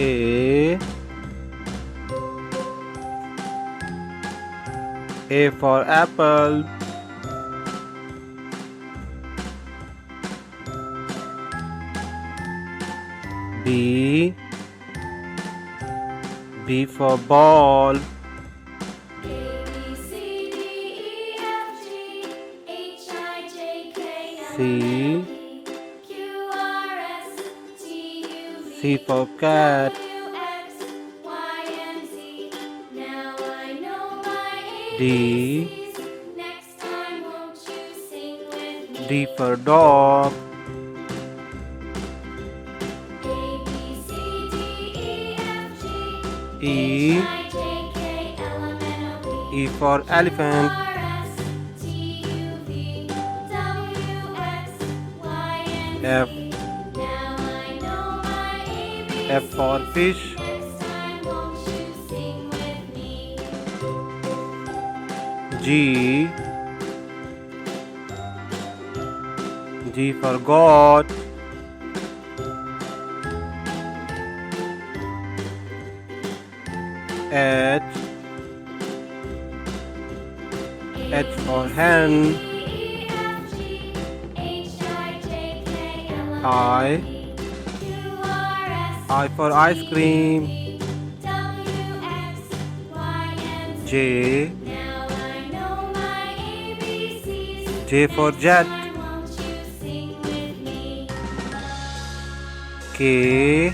A for apple. B for ball. C for cat. D for dog. E for elephant. F for fish. G for goat. H for hen. I for ice cream. J for jet. K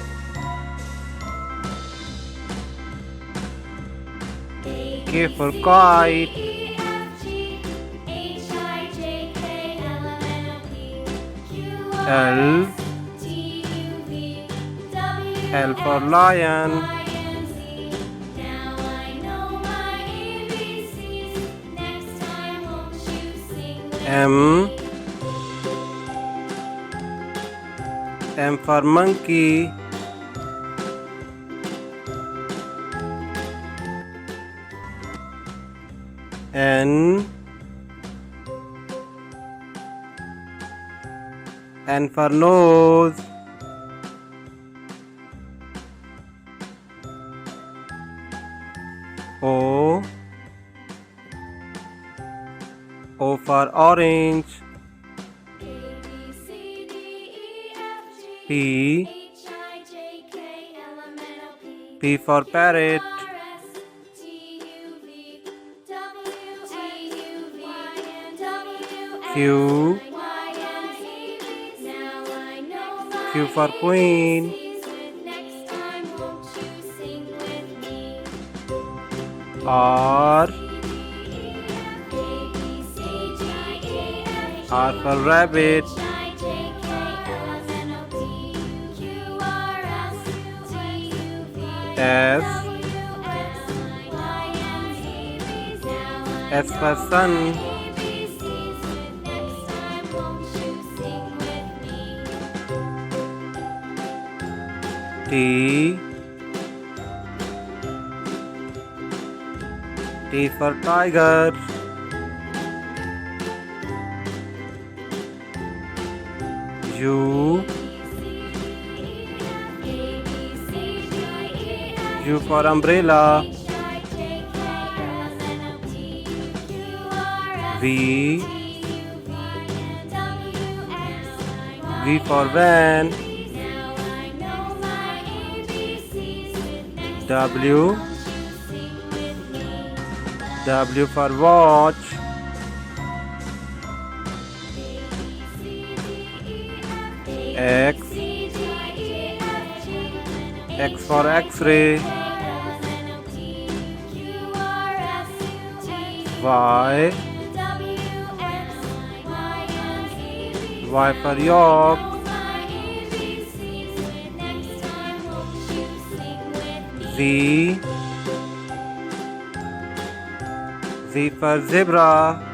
for kite. L for lion. M for monkey. N for nose. O for orange. P for parrot. Q for queen. R for rabbit. S for sun. T for tiger. U for umbrella. V for van. W for watch. X for X-ray. Y for York. Z for zebra.